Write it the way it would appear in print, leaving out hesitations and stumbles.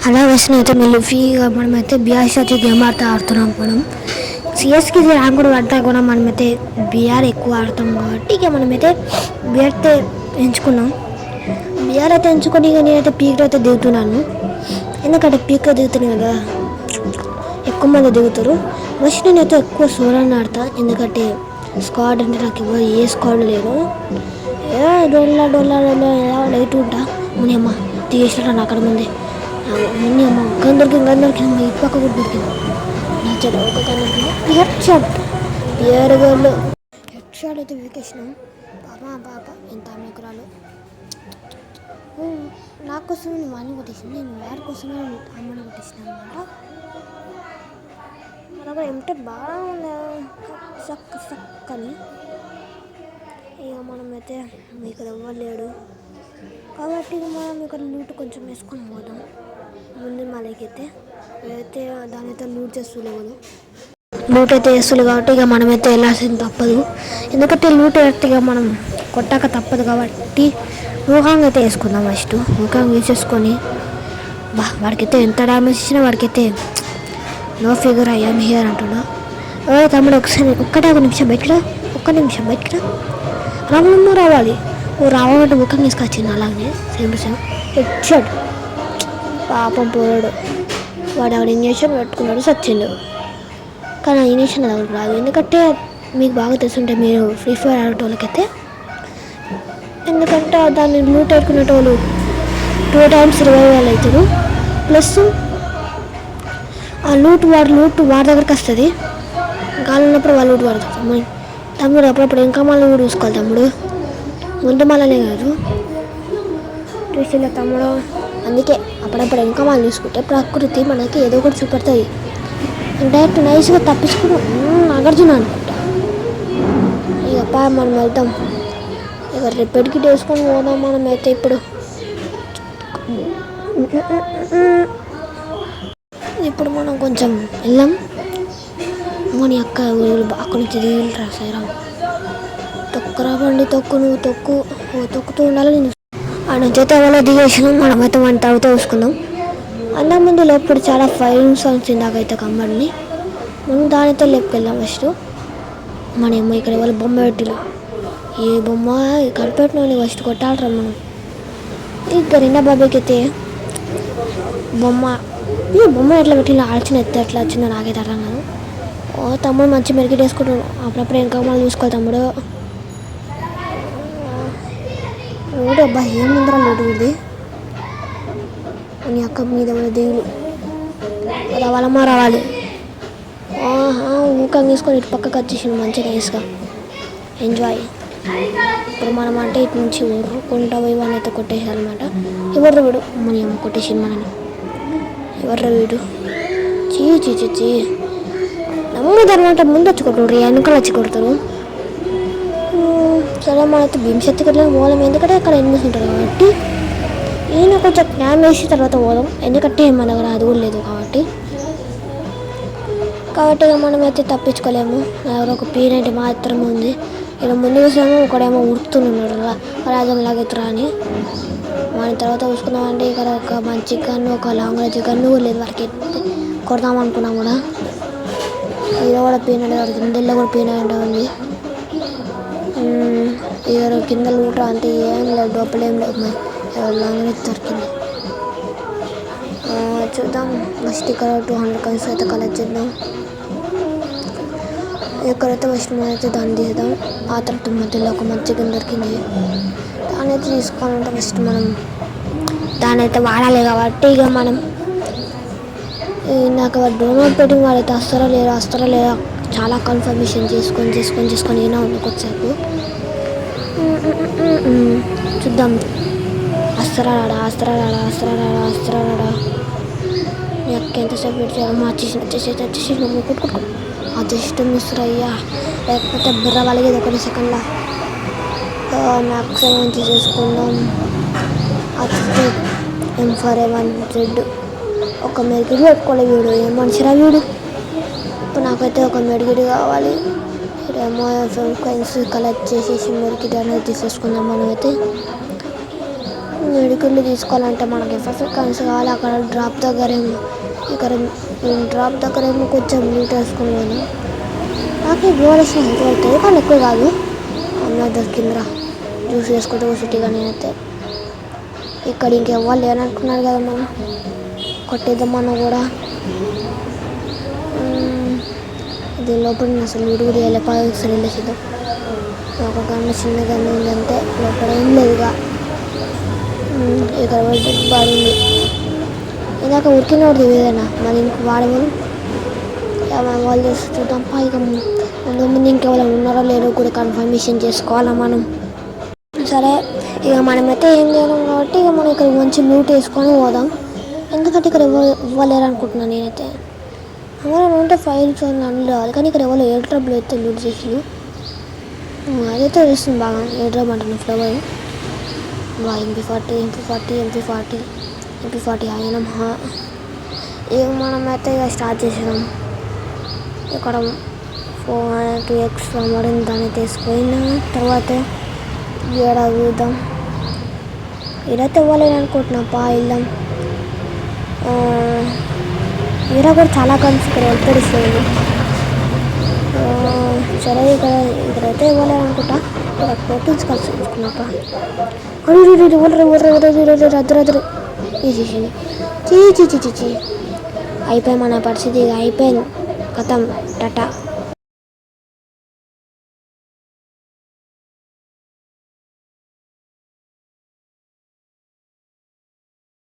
అలా వచ్చినైతే మళ్ళీ ఫ్రీగా మనమైతే బిఆర్ వచ్చి గేమ్ ఆడుతున్నాం. మనం సిఎస్కి ర్యాంక్ కూడా పడతా కూడా మనమైతే బిఆర్ ఎక్కువ ఆడతాం కాబట్టి ఇక మనమైతే బిఆర్తో ఎంచుకున్నాం. బిఆర్ అయితే ఎంచుకొని ఇక నేనైతే పీక్లో అయితే దిగుతున్నాను. ఎందుకంటే పీక్లో దిగుతున్నాను కదా ఎక్కువ మంది దిగుతారు. ఫస్ట్ నేనైతే ఎక్కువ సోలోని ఆడతా. ఎందుకంటే స్క్వాడ్ అంటే నాకు ఎవరు ఏ స్క్వాడ్ లేదు. డొల్లా లైట్ ఉంటా మునియమ్మ తీసేసినా నాకు అక్కడ ముందే మునియమ్మ గన్ దొరికింది ఈ పక్క కూడా దొరికింది. నచ్చదు ఒక గన్ దొరికింది. హెడ్ షాట్ అయితే వీకేసినాం. పాప ఎంత అమ్మకురాలు నా కోసమే నువ్వు అన్ని కొట్టేసింది. నేను వేరే కోసమే అమ్మని కొట్టేసిన అనమాట. మనకు ఎంటే బాగా సక్కని ఇక మనమైతే ఇక్కడ ఇవ్వలేడు కాబట్టి మనం ఇక్కడ లూట్ కొంచెం వేసుకొని పోదాం. ముందు మళ్ళీకైతే దాని అయితే లూట్ చేస్తలేవు. లూట్ అయితే వేస్తుంది కాబట్టి ఇక మనమైతే వెళ్ళాల్సింది తప్పదు. ఎందుకంటే లూట్ వేస్తే ఇక మనం కొట్టాక తప్పదు కాబట్టి ఊహంగా అయితే వేసుకుందాం. ఫస్ట్ ఊహంగా వేసేసుకొని వాడికైతే ఎంత డ్యామేజ్ ఇచ్చినా వాడికైతే నో ఫిగర్ ఐఎమ్ హియర్ అంటున్నా. తమ్ముడు ఒకసారి ఒక నిమిషం బయటరా రావడము రావాలి. రావాలంటే ముఖం తీసుకొచ్చింది. అలాగే సేమ్ హెడ్ పాపం పోయాడు. వాడు అక్కడ ఇంజక్షన్ పెట్టుకున్నాడు సచ్చిండు. కానీ ఆ ఇంజక్షన్ అది రాదు. ఎందుకంటే మీకు బాగా తెలుసుంటే మీరు ఫ్రీ ఫైర్ ఆడేటోళ్ళకైతే ఎందుకంటే దాన్ని లూట్ పెట్టుకునేటోళ్ళు 2 times రివైవల్ అవుతారు. ప్లస్ ఆ లూట్ వాడి దగ్గరికి వస్తుంది. గాలి ఉన్నప్పుడు వాళ్ళు లూట్ వాడుతుంది. తమ్ముడు అప్పుడప్పుడు ఇంకా మళ్ళీ కూడా చూసుకోవాలి. తమ్ముడు ముందు మళ్ళీ కాదు చూసిన తమ్ముడు. అందుకే అప్పుడప్పుడు ఇంకా మళ్ళీ చూసుకుంటే ప్రకృతి మనకి ఏదో ఒకటి చూపెడుతుంది. డైరెక్ట్ నైస్గా తప్పించుకుని నాగార్జున అనుకుంటా. ఇక మనం వెళ్తాం. ఇక రిపేర్కి వేసుకొని పోదాం. మనం అయితే ఇప్పుడు మనం కొంచెం వెళ్ళాం. మన అక్క అక్కడి నుంచి దిగులు రాసారా తొక్కురా బండి నువ్వు తొక్కుతూ ఉండాలి. నేను ఆ నుంచి అయితే ఎవరో దిగేసినాం. మనమైతే మన తర్వాత చూసుకుందాం. అంతకు ముందు లోపల చాలా ఫైరింగ్ సౌండ్స్ ఇందాకైతే కమ్మడిని మనం దానితో లేపుకెళ్ళాం. ఫస్ట్ మనమేమో ఇక్కడ ఎవరు బొమ్మ పెట్టిలు. ఏ బొమ్మ కనిపెట్టిన వాళ్ళు ఫస్ట్ కొట్టాలరా మనం. ఇక రెండో బాబాయ్కి అయితే బొమ్మ ఎట్లా పెట్టిన ఆల్చిన ఎట్లా వచ్చిందో నాకైతే అర్థం కాదు. తమ్ముడు మంచి మెరికెట్ వేసుకుంటాడు. అప్పుడప్పుడు ఇంకా మళ్ళీ చూసుకోవాలి తమ్ముడు. లూడు అబ్బా ఏముందిరా లూడు ఇది. నీ అక్క మీద దిగులు రావాలి. ఊకంగా తీసుకొని ఇటు పక్కకు వచ్చేసింది మంచిగా నైస్గా ఎంజాయ్. ఇప్పుడు మనం అంటే ఇటు నుంచి ఊరుకుంటా పోయి వాళ్ళని అయితే కొట్టేసారనమాట. ఎవర్రా వీడు మన అమ్మ కొట్టేసింది మనని. ఎవర్రా వీడు చీ నమ్ముదనమాట. ముందు వచ్చి కొట్టరు వెనుకలు వచ్చి కొడతారు. సరే మనైతే భీమశక్తికి పోదాం. ఎందుకంటే అక్కడ ఎనిమిస్ ఉంటారు కాబట్టి ఈయన కొంచెం జ్ఞానం వేసి తర్వాత పోదాం. ఎందుకంటే మన దగ్గర అది కూడా లేదు కాబట్టి ఇక మనమైతే తప్పించుకోలేము. ఎవరో ఒక P90 మాత్రమే ఉంది. ఇక్కడ ముందు చూసాము ఒకడేమో ఉడుకుతున్నాడు రాజంలాగా ఎత్తురా అని. మన తర్వాత చూసుకున్నామంటే ఇక్కడ ఒక మంచి గన్ను ఒక లాంగ్ రేంజ్ గన్ను కూడా లేదు. వారికి కొడదాం అనుకున్నాం కూడా. ఇది కూడా P90 కిందల్లో కూడా P90 ఉంది. ఇక కింద లూట అంటే ఏం లేదు డబ్బులు ఏం లేవు. లాంగ్ రేంజ్ దొరికింది. చూద్దాం. ఫస్ట్ ఇక్కడ 200 coins అయితే కలెక్ట్ చేద్దాం. ఎక్కడైతే ఫస్ట్ మనమైతే దాన్ని తీద్దాం. ఆ తర్వాత మధ్యలో ఒక మంచి గన్ దొరికింది. దాన్ని అయితే తీసుకోవాలంటే ఫస్ట్ మనం దాన్ని అయితే వాడాలి కాబట్టి ఇక మనం నాకు డోనట్ పెట్టి వాడైతే వస్తారా లేదా చాలా కన్ఫర్మేషన్ చేసుకొని ఏనా ఉంది కొద్దిసేపు చూద్దాం. వస్తారా ఎక్క ఎంతసేపు పెట్టామో వచ్చేసి కొట్టుకో జస్ట్ మిస్ అయ్యా. లేకపోతే బుర్ర వాళ్ళకి ఒకటి సెకండ్లో మ్యాక్స్ మంచి చేసుకుందాం. M4A1Z ఒక మెడికిట్ పెట్టుకోవాలి. వీడు ఏం మనిషిరా వీడు. ఇప్పుడు నాకైతే ఒక మెడికిట్ కావాలి. ఇక్కడేమో కాయిన్స్ కలెక్ట్ చేసేసి మెడికిట్ అనేది తీసేసుకుందాం. మనమైతే మెడికల్ తీసుకోవాలంటే మనకి ఎఫ్ఎఫ్ఐ కాయిన్స్ కావాలి. అక్కడ డ్రాప్ దగ్గరేమో ఇక్కడ డ్రాప్ దగ్గరేమో కొంచెం నీట్ వేసుకుని పోదాం. నాకు గోలేసిన ఎంత అవుతుంది కానీ ఎక్కువ కాదు. అన్న దొరికిందిరా జ్యూస్ వేసుకుంటే సిటీగా. నేనైతే ఇక్కడ ఇంకెవ్వాలి లేననుకున్నారు కదా, మనం కొట్టేద్దామన్నా కూడా. దీని లోపల నేను అసలు వీడు కూడా వెళ్ళి ఒకసారి వెళ్ళేసిద్దాం. ఒక గంట చిన్న గంట ఉందంటే లోపల ఏం లేదుగా. ఇక్కడ బాగుంది. ఇందాక ఉరికిన వాడు ఏదైనా మరి ఇంక వాడమని వాళ్ళు చేసి చూద్దాం. ఇక ముందు ఇంకెవరైనా ఉన్నారో లేరో కూడా కన్ఫర్మేషన్ చేసుకోవాలా మనం. సరే ఇక మనమైతే ఏం చేయలేం కాబట్టి ఇక మనం ఇక్కడ మంచి లూట్ వేసుకొని పోదాం. ఎందుకంటే ఇక్కడ ఇవ్వలేరు అనుకుంటున్నాను నేనైతే. ఎవరైనా ఉంటే ఫైల్స్ అన్నీ రావాలి, కానీ ఇక్కడ ఎవరు ఎయిర్ డ్రాప్లో అయితే లూట్ చేసి అదైతే తెలుస్తుంది బాగా. ఎయిర్ డ్రాప్ అంటున్నాను ఫ్లవర్ MP40 అయినా ఇక మనమైతే ఇక స్టార్ట్ చేసినాం. ఇక్కడ 2x మరిన్ని దాన్ని తీసుకుపోయిన తర్వాత ఇక్కడ చూద్దాం. ఇదైతే ఇవ్వలేను అనుకుంటున్నాం. వెళ్దాం. ఈడ కూడా చాలా కలిసి ఇక్కడ వెళ్తాడు. సరే ఇక్కడైతే ఇవ్వలేను అనుకుంటా. ఇక్కడ ప్రోటీన్స్ కలిసి తీసుకున్నాక అద్దరు తీసేసింది. చీ అయిపోయి మన పరిస్థితి ఇక అయిపోయింది. కథం టాటా.